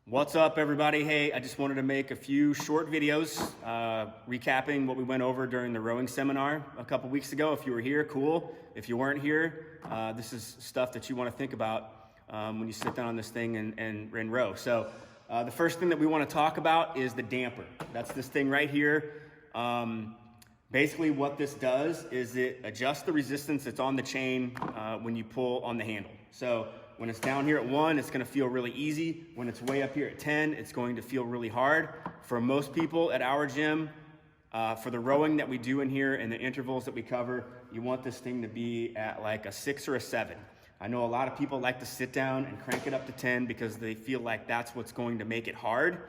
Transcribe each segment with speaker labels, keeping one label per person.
Speaker 1: What's up, everybody? Hey, I just wanted to make a few short videos recapping what we went over during the rowing seminar a couple weeks ago. If you were here, cool. If you weren't here, this is stuff that you want to think about when you sit down on this thing and row. So the first thing that we want to talk about is the damper. That's this thing right here. Basically what this does is it adjusts the resistance that's on the chain when you pull on the handle. So when it's down here at 1, it's gonna feel really easy. When it's way up here at 10, it's going to feel really hard. For most people at our gym, for the rowing that we do in here and the intervals that we cover, you want this thing to be at like a 6 or a 7. I know a lot of people like to sit down and crank it up to 10 because they feel like that's what's going to make it hard.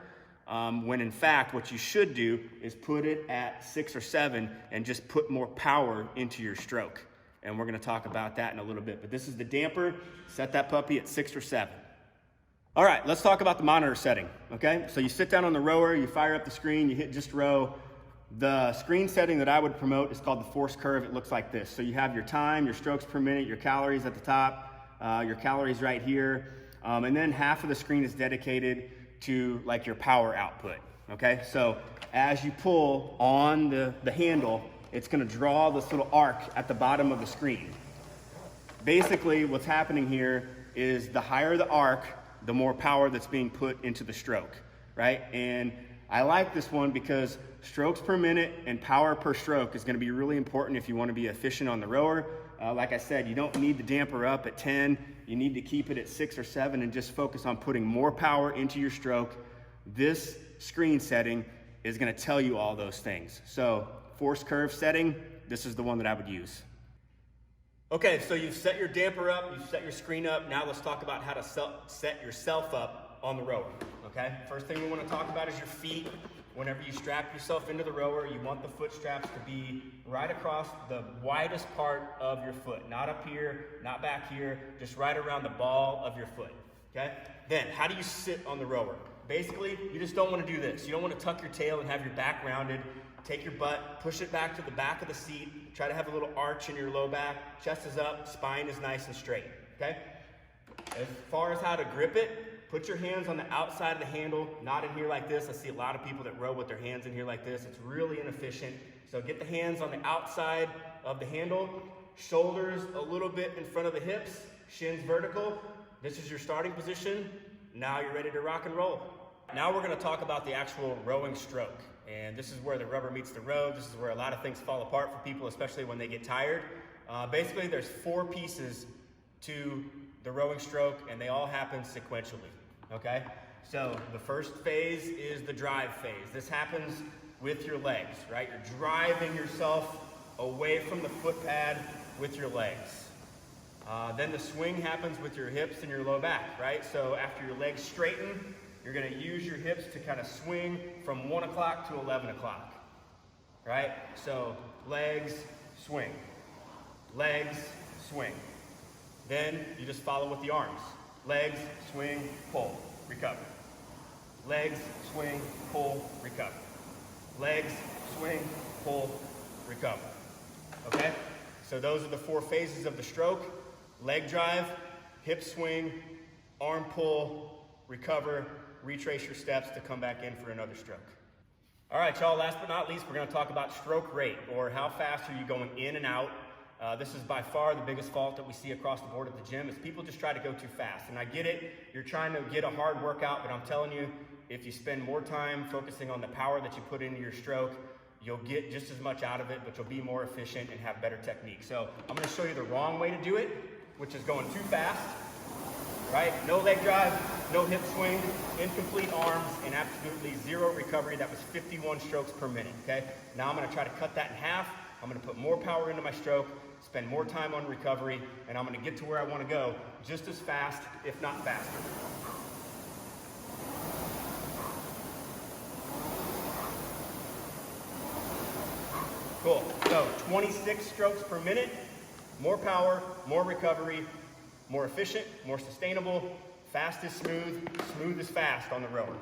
Speaker 1: When in fact, what you should do is put it at 6 or 7 and just put more power into your stroke. And we're gonna talk about that in a little bit. But this is the damper. Set that puppy at 6 or 7. All right, let's talk about the monitor setting, okay? So you sit down on the rower, you fire up the screen, you hit just row. The screen setting that I would promote is called the force curve. It looks like this. So you have your time, your strokes per minute, your calories at the top, your calories right here. And then half of the screen is dedicated to like your power output, okay? So as you pull on the handle, it's gonna draw this little arc at the bottom of the screen. Basically, what's happening here is the higher the arc, the more power that's being put into the stroke, right? And I like this one because strokes per minute and power per stroke is gonna be really important if you wanna be efficient on the rower. Like I said, you don't need the damper up at 10. You need to keep it at 6 or 7 and just focus on putting more power into your stroke. This screen setting is gonna tell you all those things. So force curve setting, this is the one that I would use. Okay, so you've set your damper up, you've set your screen up. Now let's talk about how to set yourself up on the rower, okay? First thing we wanna talk about is your feet. Whenever you strap yourself into the rower, you want the foot straps to be right across the widest part of your foot. Not up here, not back here, just right around the ball of your foot, okay? Then, how do you sit on the rower? Basically, you just don't wanna do this. You don't wanna tuck your tail and have your back rounded. Take your butt, push it back to the back of the seat. Try to have a little arch in your low back. Chest is up, spine is nice and straight, okay? As far as how to grip it, put your hands on the outside of the handle, not in here like this. I see a lot of people that row with their hands in here like this. It's really inefficient. So get the hands on the outside of the handle, shoulders a little bit in front of the hips, shins vertical. This is your starting position. Now you're ready to rock and roll. Now we're gonna talk about the actual rowing stroke. And this is where the rubber meets the road. This is where a lot of things fall apart for people, especially when they get tired. Basically, there's 4 pieces to the rowing stroke, and they all happen sequentially, okay? So the first phase is the drive phase. This happens with your legs, right? You're driving yourself away from the foot pad with your legs. Then the swing happens with your hips and your low back, right? So after your legs straighten, you're gonna use your hips to kind of swing from 1 o'clock to 11 o'clock, right? So legs, swing, legs, swing. Then you just follow with the arms. Legs, swing, pull, recover. Legs, swing, pull, recover. Legs, swing, pull, recover. Okay? So those are the 4 phases of the stroke. Leg drive, hip swing, arm pull, recover, retrace your steps to come back in for another stroke. All right, y'all, last but not least, we're gonna talk about stroke rate, or how fast are you going in and out. This is by far the biggest fault that we see across the board at the gym is people just try to go too fast. And I get it, you're trying to get a hard workout, but I'm telling you, if you spend more time focusing on the power that you put into your stroke, you'll get just as much out of it, but you'll be more efficient and have better technique. So I'm gonna show you the wrong way to do it, which is going too fast, right? No leg drive, no hip swing, incomplete arms, and absolutely 0 recovery. That was 51 strokes per minute, okay? Now I'm gonna try to cut that in half. I'm gonna put more power into my stroke, spend more time on recovery, and I'm gonna get to where I wanna go just as fast, if not faster. Cool, so 26 strokes per minute, more power, more recovery, more efficient, more sustainable. Fast is smooth, smooth is fast on the rower.